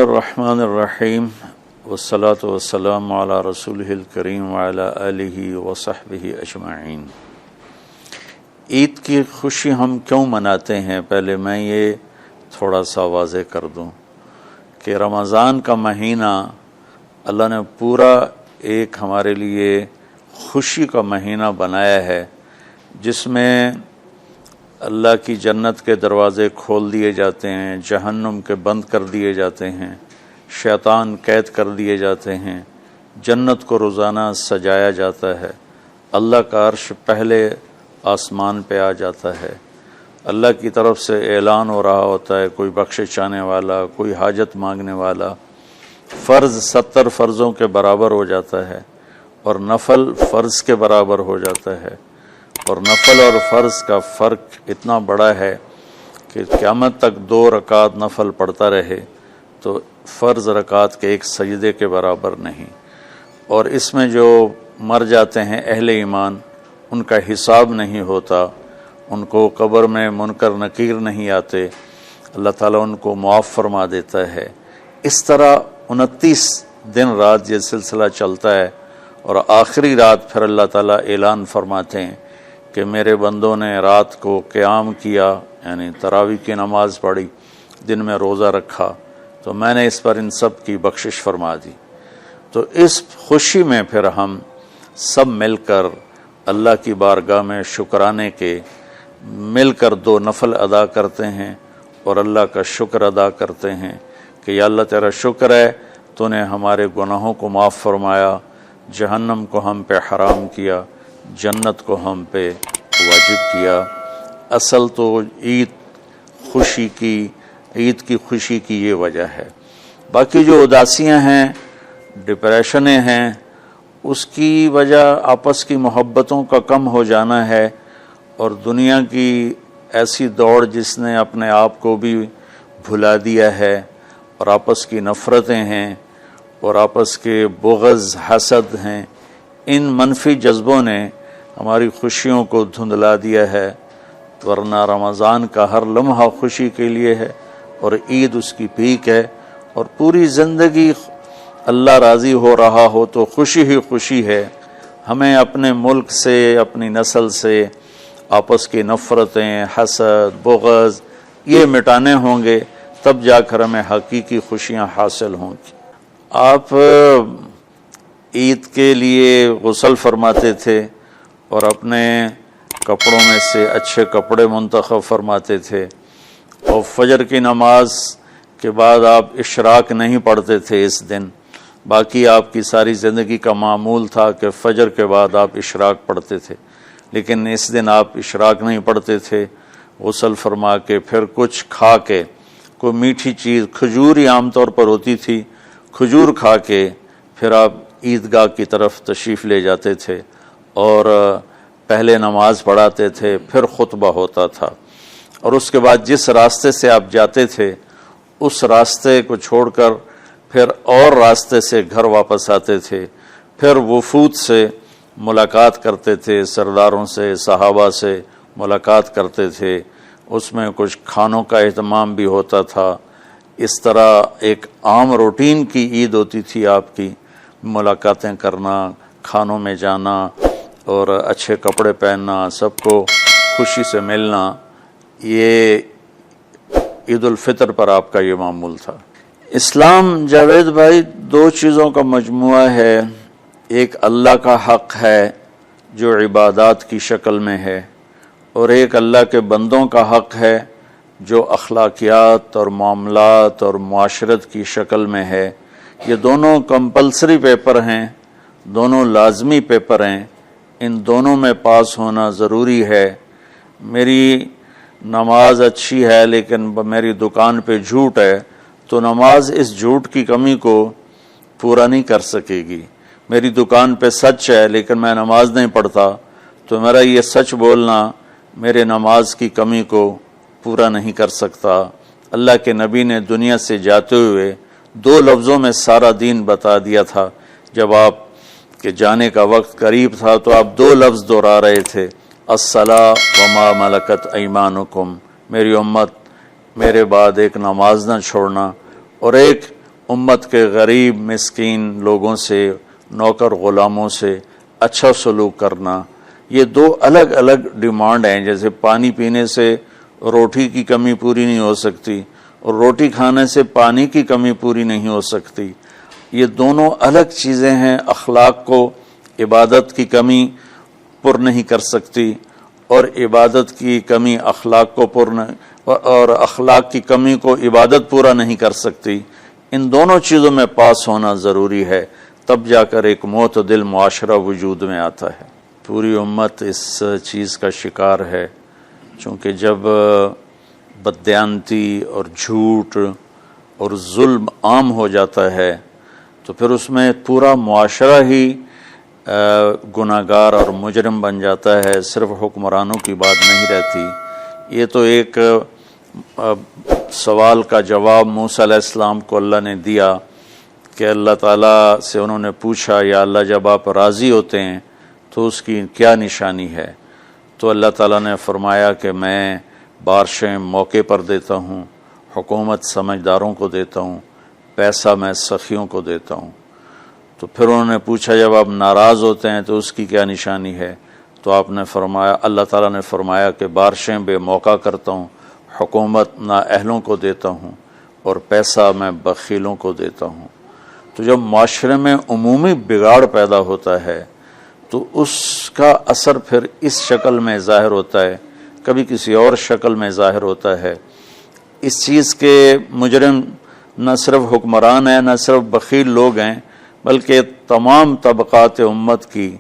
الرحمن الرحیم والصلاة والسلام علی رسولہ الکریم وعلی آلہ وصحبہ اجمعین۔ عید کی خوشی ہم کیوں مناتے ہیں؟ پہلے میں یہ تھوڑا سا واضح کر دوں کہ رمضان کا مہینہ اللہ نے پورا ایک ہمارے لیے خوشی کا مہینہ بنایا ہے، جس میں اللہ کی جنت کے دروازے کھول دیے جاتے ہیں، جہنم کے بند کر دیے جاتے ہیں، شیطان قید کر دیے جاتے ہیں، جنت کو روزانہ سجایا جاتا ہے، اللہ کا عرش پہلے آسمان پہ آ جاتا ہے، اللہ کی طرف سے اعلان ہو رہا ہوتا ہے، کوئی بخشش چاہنے والا، کوئی حاجت مانگنے والا، فرض 70 فرضوں کے برابر ہو جاتا ہے اور نفل فرض کے برابر ہو جاتا ہے، اور نفل اور فرض کا فرق اتنا بڑا ہے کہ قیامت تک 2 رکعت نفل پڑھتا رہے تو فرض رکعت کے ایک سجدے کے برابر نہیں، اور اس میں جو مر جاتے ہیں اہل ایمان ان کا حساب نہیں ہوتا، ان کو قبر میں منکر نکیر نہیں آتے، اللہ تعالیٰ ان کو معاف فرما دیتا ہے۔ اس طرح 29 دن رات یہ سلسلہ چلتا ہے، اور آخری رات پھر اللہ تعالیٰ اعلان فرماتے ہیں کہ میرے بندوں نے رات کو قیام کیا، یعنی تراویح کی نماز پڑھی، دن میں روزہ رکھا، تو میں نے اس پر ان سب کی بخشش فرما دی۔ تو اس خوشی میں پھر ہم سب مل کر اللہ کی بارگاہ میں شکرانے کے مل کر 2 نفل ادا کرتے ہیں اور اللہ کا شکر ادا کرتے ہیں کہ یا اللہ تیرا شکر ہے، تو نے ہمارے گناہوں کو معاف فرمایا، جہنم کو ہم پہ حرام کیا، جنت کو ہم پہ واجب کیا۔ اصل تو عید کی خوشی کی یہ وجہ ہے۔ باقی جو اداسیاں ہیں، ڈپریشنیں ہیں، اس کی وجہ آپس کی محبتوں کا کم ہو جانا ہے، اور دنیا کی ایسی دوڑ جس نے اپنے آپ کو بھی بھلا دیا ہے، اور آپس کی نفرتیں ہیں، اور آپس کے بغض حسد ہیں، ان منفی جذبوں نے ہماری خوشیوں کو دھندلا دیا ہے، ورنہ رمضان کا ہر لمحہ خوشی کے لیے ہے، اور عید اس کی پیک ہے، اور پوری زندگی اللہ راضی ہو رہا ہو تو خوشی ہی خوشی ہے۔ ہمیں اپنے ملک سے، اپنی نسل سے آپس کی نفرتیں، حسد، بغض یہ مٹانے ہوں گے، تب جا کر ہمیں حقیقی خوشیاں حاصل ہوں گی۔ آپ عید کے لیے غسل فرماتے تھے اور اپنے کپڑوں میں سے اچھے کپڑے منتخب فرماتے تھے، اور فجر کی نماز کے بعد آپ اشراق نہیں پڑھتے تھے اس دن، باقی آپ کی ساری زندگی کا معمول تھا کہ فجر کے بعد آپ اشراق پڑھتے تھے، لیکن اس دن آپ اشراق نہیں پڑھتے تھے، غسل فرما کے پھر کچھ کھا کے، کوئی میٹھی چیز، کھجور ہی عام طور پر ہوتی تھی، کھجور کھا کے پھر آپ عیدگاہ کی طرف تشریف لے جاتے تھے، اور پہلے نماز پڑھاتے تھے، پھر خطبہ ہوتا تھا، اور اس کے بعد جس راستے سے آپ جاتے تھے اس راستے کو چھوڑ کر پھر اور راستے سے گھر واپس آتے تھے، پھر وفود سے ملاقات کرتے تھے، سرداروں سے، صحابہ سے ملاقات کرتے تھے، اس میں کچھ کھانوں کا اہتمام بھی ہوتا تھا۔ اس طرح ایک عام روٹین کی عید ہوتی تھی آپ کی، ملاقاتیں کرنا، کھانوں میں جانا، اور اچھے کپڑے پہننا، سب کو خوشی سے ملنا، یہ عید الفطر پر آپ کا یہ معمول تھا۔ اسلام جاوید بھائی 2 چیزوں کا مجموعہ ہے، ایک اللہ کا حق ہے جو عبادات کی شکل میں ہے، اور ایک اللہ کے بندوں کا حق ہے جو اخلاقیات اور معاملات اور معاشرت کی شکل میں ہے۔ یہ دونوں کمپلسری پیپر ہیں، دونوں لازمی پیپر ہیں، ان دونوں میں پاس ہونا ضروری ہے۔ میری نماز اچھی ہے لیکن میری دکان پہ جھوٹ ہے، تو نماز اس جھوٹ کی کمی کو پورا نہیں کر سکے گی۔ میری دکان پہ سچ ہے لیکن میں نماز نہیں پڑھتا، تو میرا یہ سچ بولنا میرے نماز کی کمی کو پورا نہیں کر سکتا۔ اللہ کے نبی نے دنیا سے جاتے ہوئے 2 لفظوں میں سارا دین بتا دیا تھا۔ جب آپ کے جانے کا وقت قریب تھا تو آپ 2 لفظ دہرا رہے تھے، الصلاۃ وما ملکت ایمانکم، میری امت میرے بعد ایک نماز نہ چھوڑنا، اور ایک امت کے غریب مسکین لوگوں سے، نوکر غلاموں سے اچھا سلوک کرنا، یہ دو الگ الگ ڈیمانڈ ہیں۔ جیسے پانی پینے سے روٹی کی کمی پوری نہیں ہو سکتی اور روٹی کھانے سے پانی کی کمی پوری نہیں ہو سکتی، یہ دونوں الگ چیزیں ہیں۔ اخلاق کو عبادت کی کمی پر نہیں کر سکتی، اور عبادت کی کمی اخلاق کو اور اخلاق کی کمی کو عبادت پورا نہیں کر سکتی۔ ان دونوں چیزوں میں پاس ہونا ضروری ہے، تب جا کر ایک معتدل معاشرہ وجود میں آتا ہے۔ پوری امت اس چیز کا شکار ہے، چونکہ جب بددیانتی اور جھوٹ اور ظلم عام ہو جاتا ہے تو پھر اس میں پورا معاشرہ ہی گناہگار اور مجرم بن جاتا ہے، صرف حکمرانوں کی بات نہیں رہتی۔ یہ تو ایک سوال کا جواب موسیٰ علیہ السلام کو اللہ نے دیا کہ اللہ تعالیٰ سے انہوں نے پوچھا، یا اللہ جب آپ راضی ہوتے ہیں تو اس کی کیا نشانی ہے؟ تو اللہ تعالیٰ نے فرمایا کہ میں بارشیں موقع پر دیتا ہوں، حکومت سمجھداروں کو دیتا ہوں، پیسہ میں سخیوں کو دیتا ہوں۔ تو پھر انہوں نے پوچھا جب آپ ناراض ہوتے ہیں تو اس کی کیا نشانی ہے؟ تو آپ نے فرمایا، اللہ تعالیٰ نے فرمایا کہ بارشیں بے موقع کرتا ہوں، حکومت نااہلوں کو دیتا ہوں، اور پیسہ میں بخیلوں کو دیتا ہوں۔ تو جب معاشرے میں عمومی بگاڑ پیدا ہوتا ہے تو اس کا اثر پھر اس شکل میں ظاہر ہوتا ہے، کبھی کسی اور شکل میں ظاہر ہوتا ہے۔ اس چیز کے مجرم نہ صرف حکمران ہیں، نہ صرف بخیل لوگ ہیں، بلکہ تمام طبقات امت کی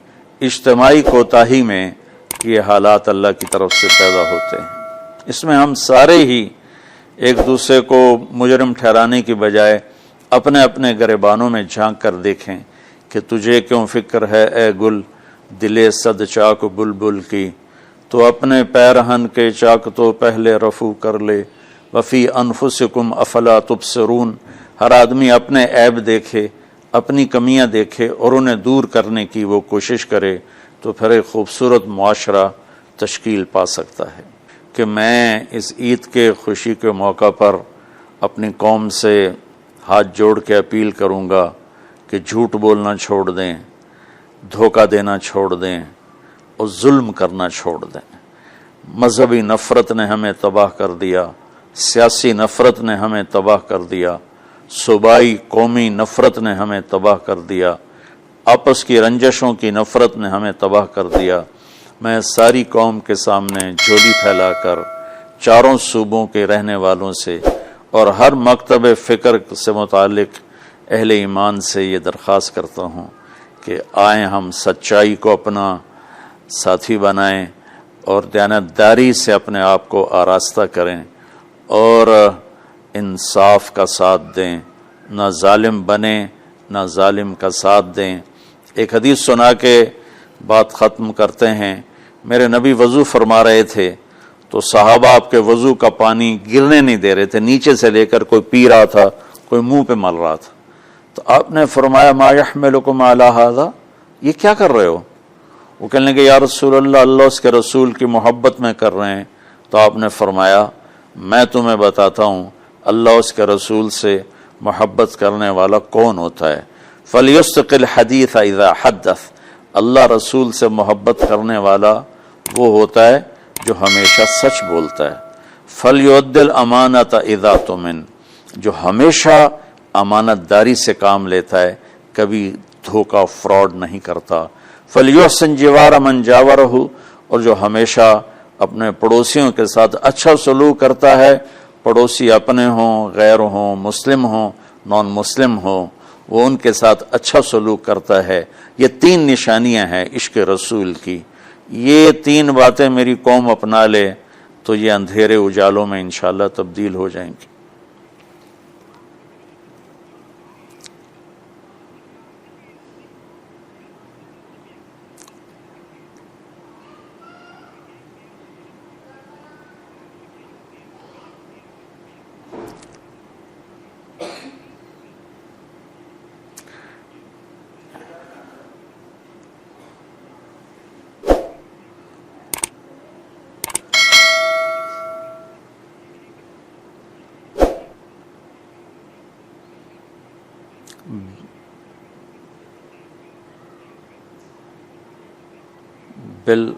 اجتماعی کوتاہی میں یہ حالات اللہ کی طرف سے پیدا ہوتے ہیں۔ اس میں ہم سارے ہی ایک دوسرے کو مجرم ٹھہرانے کی بجائے اپنے اپنے گریبانوں میں جھانک کر دیکھیں کہ تجھے کیوں فکر ہے اے گل، دلے صد چاک بلبل کی، تو اپنے پیرہن کے چاک تو پہلے رفو کر لے، وفی انفسکم افلا تبصرون۔ ہر آدمی اپنے عیب دیکھے، اپنی کمیاں دیکھے اور انہیں دور کرنے کی وہ کوشش کرے، تو پھر ایک خوبصورت معاشرہ تشکیل پا سکتا ہے۔ کہ میں اس عید کے خوشی کے موقع پر اپنی قوم سے ہاتھ جوڑ کے اپیل کروں گا کہ جھوٹ بولنا چھوڑ دیں، دھوکہ دینا چھوڑ دیں اور ظلم کرنا چھوڑ دیں۔ مذہبی نفرت نے ہمیں تباہ کر دیا، سیاسی نفرت نے ہمیں تباہ کر دیا، صوبائی قومی نفرت نے ہمیں تباہ کر دیا، آپس کی رنجشوں کی نفرت نے ہمیں تباہ کر دیا۔ میں ساری قوم کے سامنے جھولی پھیلا کر چاروں صوبوں کے رہنے والوں سے اور ہر مکتب فکر سے متعلق اہل ایمان سے یہ درخواست کرتا ہوں کہ آئیں ہم سچائی کو اپنا ساتھی بنائیں اور دیانتداری سے اپنے آپ کو آراستہ کریں اور انصاف کا ساتھ دیں، نہ ظالم بنیں نہ ظالم کا ساتھ دیں۔ ایک حدیث سنا کے بات ختم کرتے ہیں۔ میرے نبی وضو فرما رہے تھے تو صحابہ آپ کے وضو کا پانی گرنے نہیں دے رہے تھے، نیچے سے لے کر کوئی پی رہا تھا، کوئی منہ پہ مل رہا تھا۔ تو آپ نے فرمایا ما یحملکم علی ھذا، یہ کیا کر رہے ہو؟ وہ کہنے لگے یا رسول اللہ، اللہ اس کے رسول کی محبت میں کر رہے ہیں۔ تو آپ نے فرمایا میں تمہیں بتاتا ہوں اللہ اس کے رسول سے محبت کرنے والا کون ہوتا ہے۔ فَلْيُصْدِقِ الْحَدِيثَ إِذَا حَدَّثَ، اللہ رسول سے محبت کرنے والا وہ ہوتا ہے جو ہمیشہ سچ بولتا ہے۔ فَلْيُؤَدِّ الْأَمَانَةَ إِذَا تُؤْمِنَ، جو ہمیشہ امانت داری سے کام لیتا ہے، کبھی دھوکہ فراڈ نہیں کرتا۔ فَلْيُحْسِنْ جِوَارَ مَنْ جَاوَرَهُ، اور جو ہمیشہ اپنے پڑوسیوں کے ساتھ اچھا سلوک کرتا ہے، پڑوسی اپنے ہوں، غیر ہوں، مسلم ہوں، نان مسلم ہوں، وہ ان کے ساتھ اچھا سلوک کرتا ہے۔ یہ تین نشانیاں ہیں عشق رسول کی، یہ تین باتیں میری قوم اپنا لے تو یہ اندھیرے اجالوں میں انشاءاللہ تبدیل ہو جائیں گی۔ بل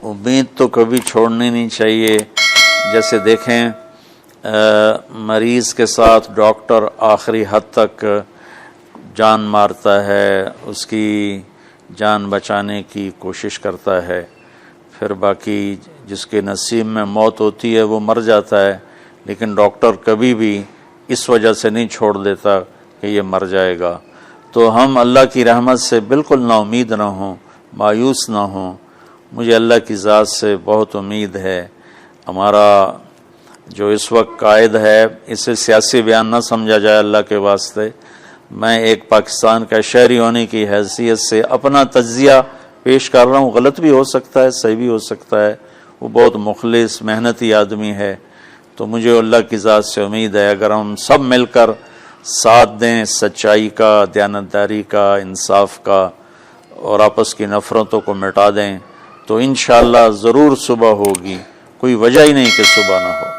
امید تو کبھی چھوڑنی نہیں چاہیے. جیسے دیکھیں مریض کے ساتھ ڈاکٹر آخری حد تک جان مارتا ہے، اس کی جان بچانے کی کوشش کرتا ہے، پھر باقی جس کے نصیب میں موت ہوتی ہے وہ مر جاتا ہے، لیکن ڈاکٹر کبھی بھی اس وجہ سے نہیں چھوڑ دیتا کہ یہ مر جائے گا. تو ہم اللہ کی رحمت سے بالکل نا امید نہ ہوں، مایوس نہ ہوں. مجھے اللہ کی ذات سے بہت امید ہے. ہمارا جو اس وقت قائد ہے اسے سیاسی بیان نہ سمجھا جائے اللہ کے واسطے. میں ایک پاکستان کا شہری ہونے کی حیثیت سے اپنا تجزیہ پیش کر رہا ہوں. غلط بھی ہو سکتا ہے، صحیح بھی ہو سکتا ہے. وہ بہت مخلص محنتی آدمی ہے. تو مجھے اللہ کی ذات سے امید ہے اگر ہم سب مل کر ساتھ دیں سچائی کا، دیانتداری کا، انصاف کا، اور آپس کی نفرتوں کو مٹا دیں تو انشاءاللہ ضرور صبح ہوگی. کوئی وجہ ہی نہیں کہ صبح نہ ہو.